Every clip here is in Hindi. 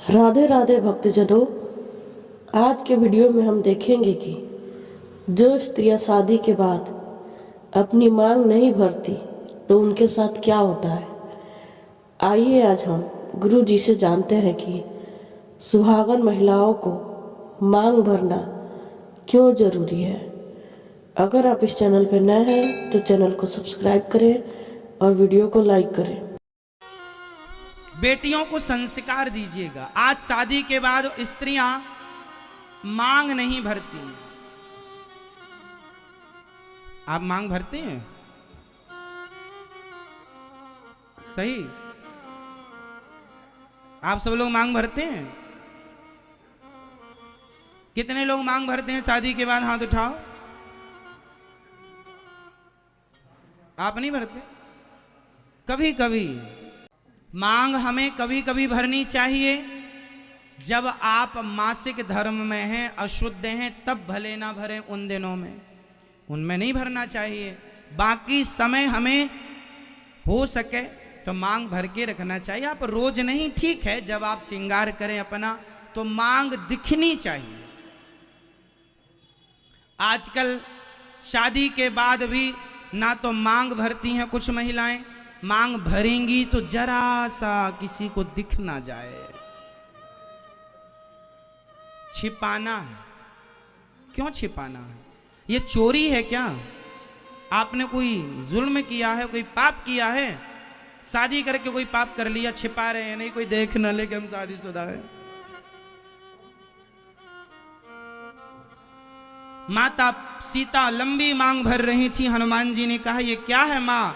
राधे राधे भक्तजनों। आज के वीडियो में हम देखेंगे कि जो स्त्रियां शादी के बाद अपनी मांग नहीं भरती तो उनके साथ क्या होता है। आइए आज हम गुरु जी से जानते हैं कि सुहागन महिलाओं को मांग भरना क्यों ज़रूरी है। अगर आप इस चैनल पर नए हैं तो चैनल को सब्सक्राइब करें और वीडियो को लाइक करें। बेटियों को संस्कार दीजिएगा। आज शादी के बाद स्त्रियां मांग नहीं भरती। आप मांग भरते हैं? सही, आप सब लोग मांग भरते हैं? कितने लोग मांग भरते हैं शादी के बाद? हाथ उठाओ। आप नहीं भरते? कभी कभी मांग हमें कभी कभी भरनी चाहिए। जब आप मासिक धर्म में हैं, अशुद्ध हैं, तब भले ना भरें। उन दिनों में उनमें नहीं भरना चाहिए। बाकी समय हमें हो सके तो मांग भर के रखना चाहिए। आप रोज नहीं, ठीक है, जब आप श्रृंगार करें अपना तो मांग दिखनी चाहिए। आजकल शादी के बाद भी ना तो मांग भरती हैं कुछ महिलाएं, मांग भरेंगी तो जरा सा किसी को दिख ना जाए। छिपाना है। क्यों छिपाना है? ये चोरी है क्या? आपने कोई जुल्म किया है, कोई पाप किया है? शादी करके कोई पाप कर लिया, छिपा रहे हैं नहीं कोई देख ना ले कि हम शादीशुदा हैं। माता सीता लंबी मांग भर रही थी। हनुमान जी ने कहा, ये क्या है मां?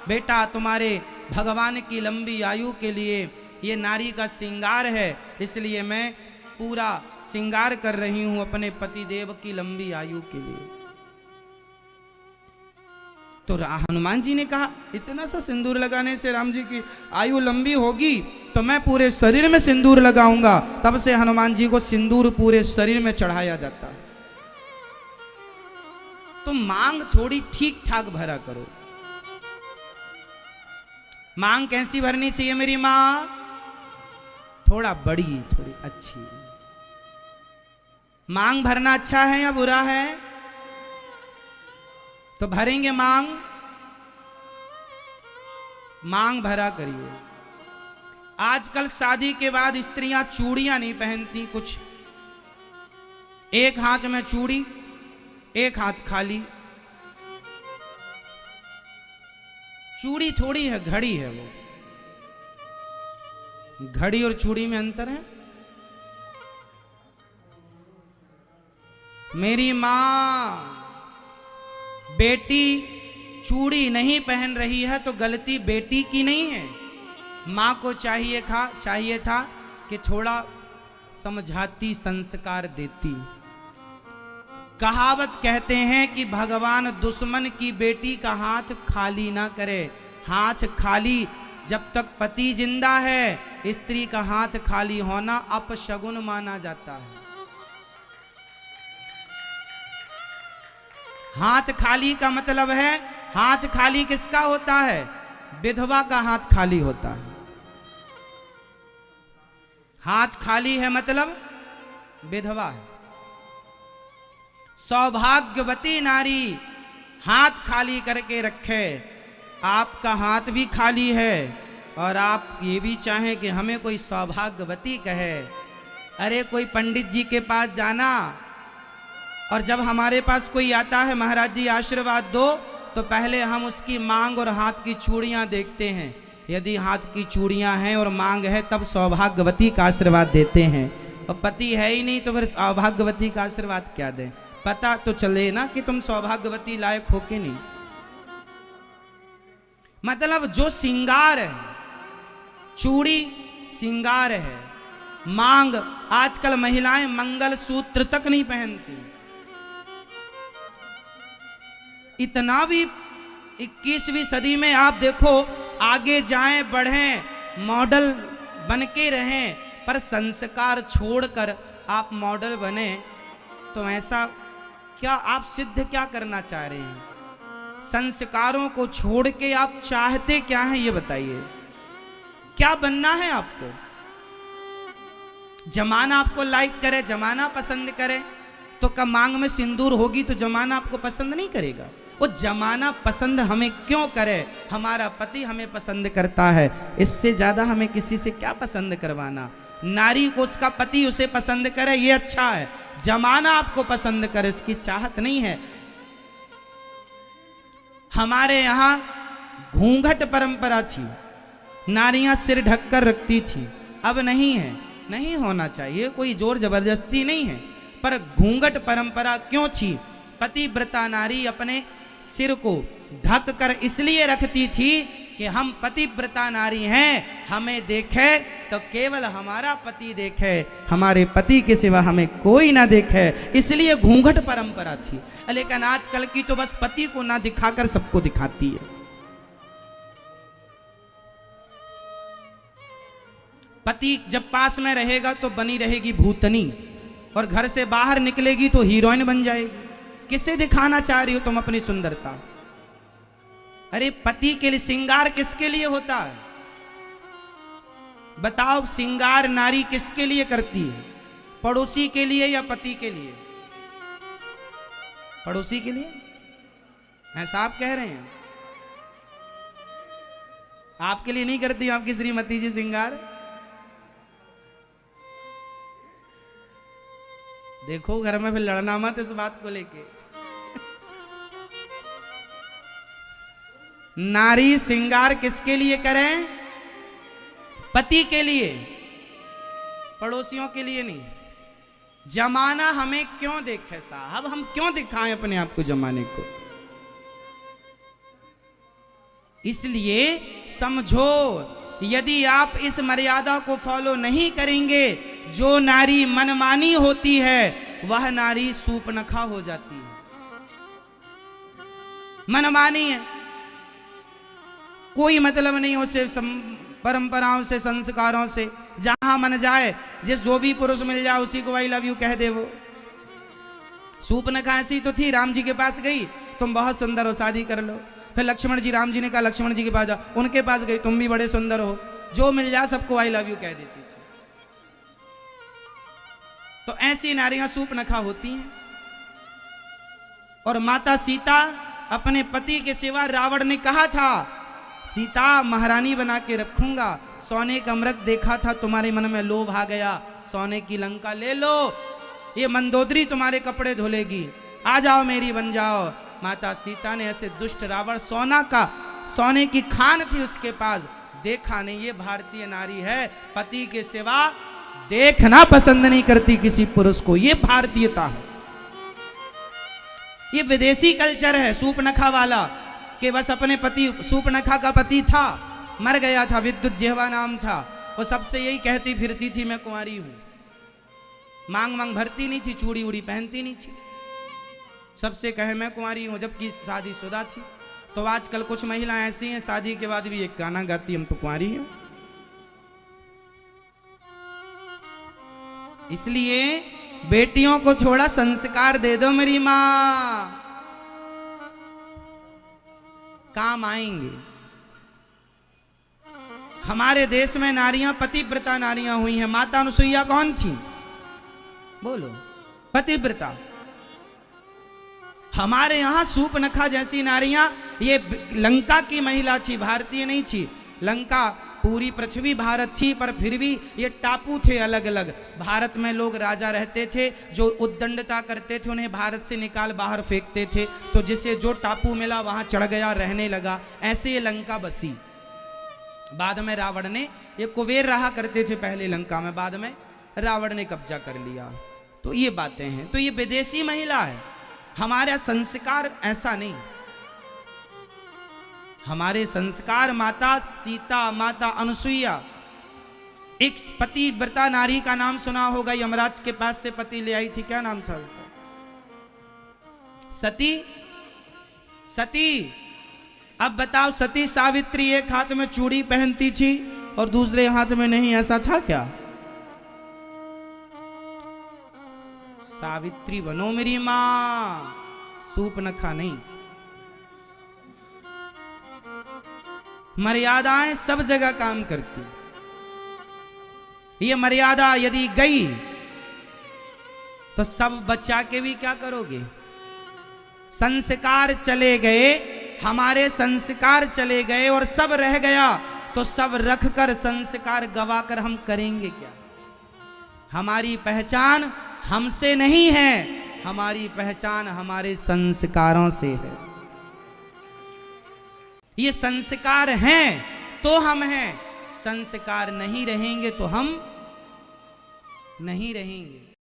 बेटा, तुम्हारे भगवान की लंबी आयु के लिए ये नारी का श्रृंगार है, इसलिए मैं पूरा श्रृंगार कर रही हूं अपने पति देव की लंबी आयु के लिए। तो हनुमान जी ने कहा, इतना सा सिंदूर लगाने से राम जी की आयु लंबी होगी तो मैं पूरे शरीर में सिंदूर लगाऊंगा। तब से हनुमान जी को सिंदूर पूरे शरीर में चढ़ाया जाता है। तो मांग थोड़ी ठीक ठाक भरा करो। मांग कैसी भरनी चाहिए मेरी मां? थोड़ा बड़ी, थोड़ी अच्छी। मांग भरना अच्छा है या बुरा है? तो भरेंगे मांग। मांग भरा करिए। आजकल शादी के बाद स्त्रियां चूड़ियां नहीं पहनती। कुछ एक हाथ में चूड़ी, एक हाथ खाली। चूड़ी थोड़ी है, घड़ी है। वो घड़ी और चूड़ी में अंतर है। मेरी मां, बेटी चूड़ी नहीं पहन रही है तो गलती बेटी की नहीं है। मां को चाहिए था कि थोड़ा समझाती, संस्कार देती। कहावत कहते हैं कि भगवान दुश्मन की बेटी का हाथ खाली ना करे। हाथ खाली जब तक पति जिंदा है, स्त्री का हाथ खाली होना अपशगुन माना जाता है। हाथ खाली का मतलब है, हाथ खाली किसका होता है? विधवा का हाथ खाली होता है। हाथ खाली है मतलब विधवा है। सौभाग्यवती नारी हाथ खाली करके रखे। आपका हाथ भी खाली है और आप ये भी चाहें कि हमें कोई सौभाग्यवती कहे। अरे कोई पंडित जी के पास जाना, और जब हमारे पास कोई आता है, महाराज जी आशीर्वाद दो, तो पहले हम उसकी मांग और हाथ की चूड़ियां देखते हैं। यदि हाथ की चूड़ियां हैं और मांग है तब सौभाग्यवती का आशीर्वाद देते हैं। और पति है ही नहीं तो फिर सौभाग्यवती का आशीर्वाद क्या दें? पता तो चले ना कि तुम सौभाग्यवती लायक हो कि नहीं। मतलब जो श्रृंगार है, चूड़ी श्रृंगार है। मांग, आजकल महिलाएं मंगलसूत्र तक नहीं पहनती। इतना भी 21वीं सदी में आप देखो, आगे जाएं, बढ़ें, मॉडल बन के रहें, पर संस्कार छोड़कर आप मॉडल बने तो ऐसा क्या? आप सिद्ध क्या करना चाह रहे हैं? संस्कारों को छोड़ के आप चाहते क्या हैं ये बताइए। क्या बनना है आपको? जमाना आपको लाइक करे, जमाना पसंद करे, तो कब मांग में सिंदूर होगी तो जमाना आपको पसंद नहीं करेगा। वो जमाना पसंद हमें क्यों करे? हमारा पति हमें पसंद करता है, इससे ज्यादा हमें किसी से क्या पसंद करवाना। नारी को उसका पति उसे पसंद करे ये अच्छा है, जमाना आपको पसंद करे इसकी चाहत नहीं है। हमारे यहाँ घूंघट परंपरा थी, नारियां सिर ढककर रखती थी, अब नहीं है, नहीं होना चाहिए, कोई जोर जबरदस्ती नहीं है, पर घूंघट परंपरा क्यों थी? पतिव्रता नारी अपने सिर को ढक कर इसलिए रखती थी कि हम पतिव्रता नारी हैं, हमें देखे तो केवल हमारा पति देखे, हमारे पति के सिवा हमें कोई ना देखे, इसलिए घूंघट परंपरा थी। लेकिन आजकल की तो बस पति को ना दिखाकर सबको दिखाती है। पति जब पास में रहेगा तो बनी रहेगी भूतनी, और घर से बाहर निकलेगी तो हीरोइन बन जाएगी। किसे दिखाना चाह रही हो तुम अपनी सुंदरता? अरे पति के लिए श्रृंगार किसके लिए होता है? बताओ, श्रृंगार नारी किसके लिए करती है? पड़ोसी के लिए या पति के लिए? पड़ोसी के लिए, ऐसा आप कह रहे हैं? आपके लिए नहीं करती आपकी श्रीमती जी श्रृंगार? देखो घर में फिर लड़ना मत इस बात को लेके। नारी श्रृंगार किसके लिए करें? पति के लिए, पड़ोसियों के लिए नहीं। जमाना हमें क्यों देखे साहब? हम क्यों दिखाएं अपने आप को जमाने को? इसलिए समझो, यदि आप इस मर्यादा को फॉलो नहीं करेंगे, जो नारी मनमानी होती है वह नारी सूपनखा हो जाती है। मनमानी है, कोई मतलब नहीं उसे परंपराओं से, संस्कारों से, जहां मन जाए, जिस जो भी पुरुष मिल जाए उसी को आई लव यू कह दे। वो सूपनखा ऐसी तो थी, राम जी के पास गई, तुम बहुत सुंदर हो, शादी कर लो। फिर लक्ष्मण जी, राम जी ने कहा लक्ष्मण जी के पास जाओ, उनके पास गई, तुम भी बड़े सुंदर हो, जो मिल जाए सबको आई लव यू कह देती थी। तो ऐसी नारियां सूपनखा होती हैं। और माता सीता अपने पति के सिवा, रावण ने कहा था सीता महारानी बना के रखूंगा, सोने का मृग देखा था, तुम्हारे मन में लोभ आ गया, सोने की लंका ले लो, ये मंदोदरी तुम्हारे कपड़े धुलेगी, आ जाओ मेरी बन जाओ। माता सीता ने ऐसे दुष्ट रावण, सोने की खान थी उसके पास, देखा नहीं। ये भारतीय नारी है, पति के सिवा देखना पसंद नहीं करती किसी पुरुष को, ये भारतीयता है। ये विदेशी कल्चर है सूपनखा वाला, कि बस अपने पति, सूपनखा का पति था, मर गया था, विद्युत जिह्वा नाम था, वो सबसे यही कहती फिरती थी मैं कुंवारी हूं, मांग भरती नहीं थी, चूड़ी उड़ी पहनती नहीं थी, सबसे कहे मैं कुंवारी हूं, जबकि शादीशुदा थी। तो आजकल कुछ महिलाएं ऐसी हैं, शादी के बाद भी एक गाना गाती हम तो कुंवारी हैं। इसलिए बेटियों को थोड़ा संस्कार दे दो मेरी मां, काम आएंगे। हमारे देश में नारियां पतिव्रता नारियां हुई हैं। माता अनुसुईया कौन थी? बोलो, पतिव्रता। हमारे यहां सूपनखा जैसी नारियां, ये लंका की महिला थी, भारतीय नहीं थी। लंका पूरी पृथ्वी भारत थी, पर फिर भी ये टापू थे अलग अलग। भारत में लोग राजा रहते थे, जो उद्दंडता करते थे उन्हें भारत से निकाल बाहर फेंकते थे, तो जिसे जो टापू मिला वहां चढ़ गया, रहने लगा। ऐसे ये लंका बसी। बाद में रावण ने, ये कुबेर रहा करते थे पहले लंका में, बाद में रावण ने कब्जा कर लिया। तो ये बातें हैं। तो ये विदेशी महिला है, हमारा संस्कार ऐसा नहीं। हमारे संस्कार, माता सीता, माता अनुसुईया, एक पतिव्रता नारी का नाम सुना होगा, यमराज के पास से पति ले आई थी, क्या नाम था उसका? सती। सती। अब बताओ, सती सावित्री एक हाथ में चूड़ी पहनती थी और दूसरे हाथ में नहीं, ऐसा था क्या? सावित्री बनो मेरी मां, सूपनखा नहीं। मर्यादाएं सब जगह काम करती। ये मर्यादा यदि गई तो सब बच्चा के भी क्या करोगे? संस्कार चले गए, हमारे संस्कार चले गए और सब रह गया तो सब रखकर संस्कार गवाकर हम करेंगे क्या? हमारी पहचान हमसे नहीं है, हमारी पहचान हमारे संस्कारों से है। ये संस्कार हैं तो हम हैं, संस्कार नहीं रहेंगे तो हम नहीं रहेंगे।